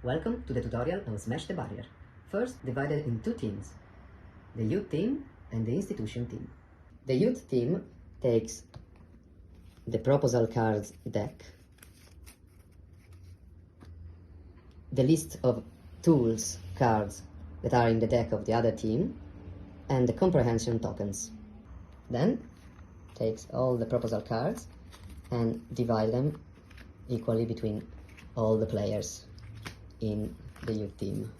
Welcome to the tutorial on Smash the Barrier. First, divided in two teams, the youth team and the institution team. The youth team takes the proposal cards deck, the list of tools cards that are in the deck of the other team, and the comprehension tokens. Then takes all the proposal cards and divide them equally between all the players in the youth team.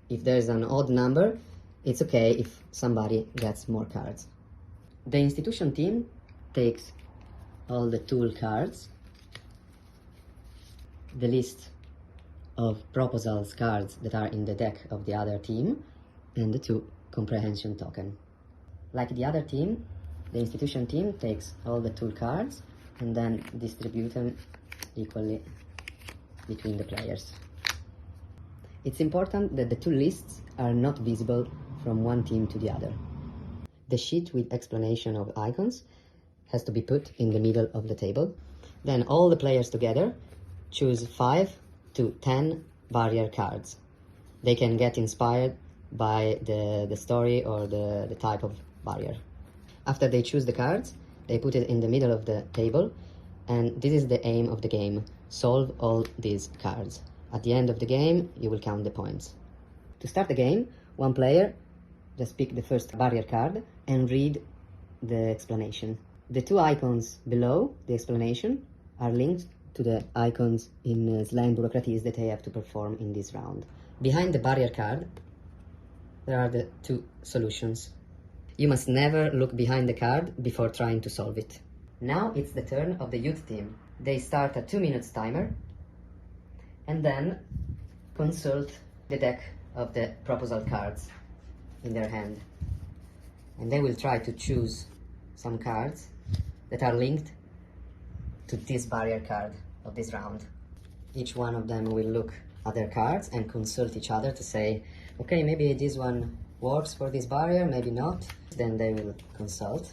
If there's an odd number, it's okay if somebody gets more cards. The institution team takes all the tool cards, the list of proposals cards that are in the deck of the other team, and the two comprehension token. Like the other team, the institution team takes all the tool cards and then distribute them equally between the players. It's important that the two lists are not visible from one team to the other. The sheet with explanation of icons has to be put in the middle of the table. Then all the players together choose 5 to 10 barrier cards. They can get inspired by the story or the type of barrier. After they choose the cards, they put it in the middle of the table, and this is the aim of the game: solve all these cards. At the end of the game, you will count the points. To start the game, one player just pick the first barrier card and read the explanation. The two icons below the explanation are linked to the icons in slang bureaucracies that they have to perform in this round. Behind the barrier card, there are the two solutions. You must never look behind the card before trying to solve it. Now it's the turn of the youth team. They start a 2 minutes timer and then consult the deck of the proposal cards in their hand. And they will try to choose some cards that are linked to this barrier card of this round. Each one of them will look at their cards and consult each other to say, okay, maybe this one works for this barrier, maybe not. Then they will consult,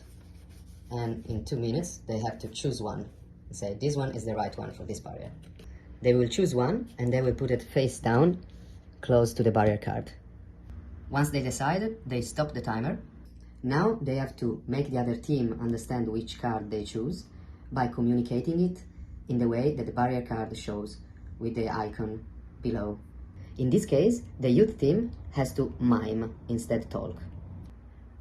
and in 2 minutes they have to choose one and say, this one is the right one for this barrier. They will choose one and they will put it face down close to the barrier card. Once they decided, they stop the timer. Now they have to make the other team understand which card they choose by communicating it in the way that the barrier card shows with the icon below. In this case, the youth team has to mime instead talk.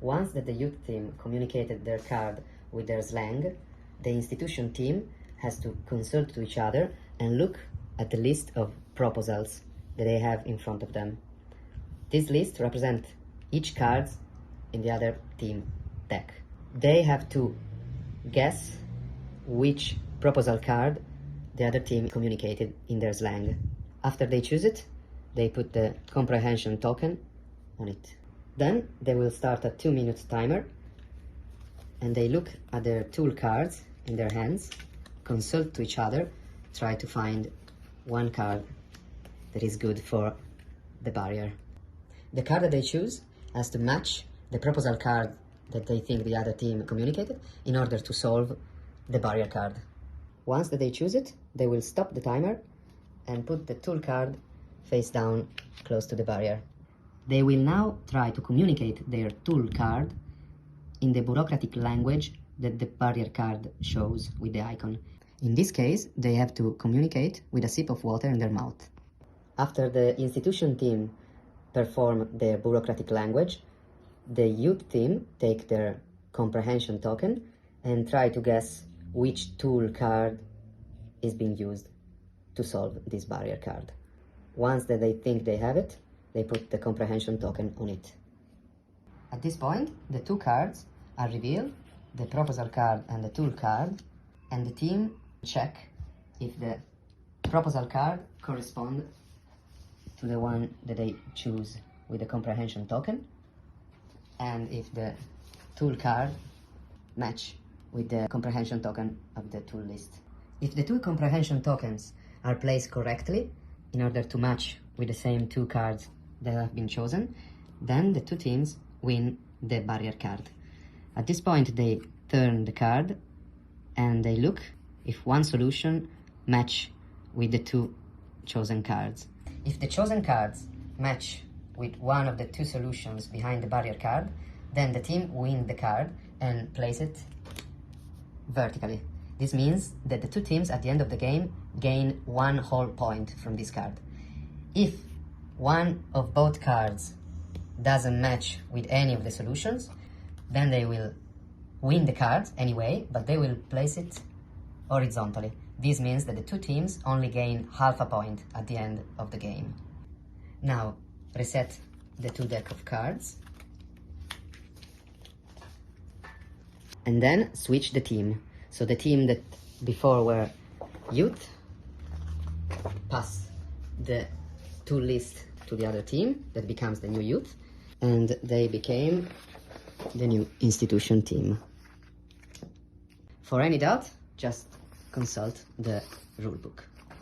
Once that the youth team communicated their card with their slang, the institution team has to consult to each other and look at the list of proposals that they have in front of them. This list represents each card in the other team deck. They have to guess which proposal card the other team communicated in their slang. After they choose it, they put the comprehension token on it. Then they will start a 2 minutes timer and they look at their tool cards in their hands, consult to each other, try to find one card that is good for the barrier. The card that they choose has to match the proposal card that they think the other team communicated in order to solve the barrier card. Once that they choose it, they will stop the timer and put the tool card face down close to the barrier. They will now try to communicate their tool card in the bureaucratic language that the barrier card shows with the icon. In this case, they have to communicate with a sip of water in their mouth. After the institution team perform their bureaucratic language, the youth team take their comprehension token and try to guess which tool card is being used to solve this barrier card. Once that they think they have it, they put the comprehension token on it. At this point, the two cards are revealed, the proposal card and the tool card, and the team check if the proposal card corresponds to the one that they choose with the comprehension token, and if the tool card match with the comprehension token of the tool list. If the two comprehension tokens are placed correctly in order to match with the same two cards that have been chosen, then the two teams win the barrier card. At this point, they turn the card and they look if one solution match with the two chosen cards. If the chosen cards match with one of the two solutions behind the barrier card, then the team wins the card and place it vertically. This means that the two teams at the end of the game gain 1 whole point from this card. If one of both cards doesn't match with any of the solutions, then they will win the card anyway, but they will place it horizontally. This means that the two teams only gain half a point at the end of the game. Now, reset the two deck of cards. And then switch the team. So the team that before were youth, pass the two lists to the other team, that becomes the new youth, and they became the new institution team. For any doubt, just consult the rulebook.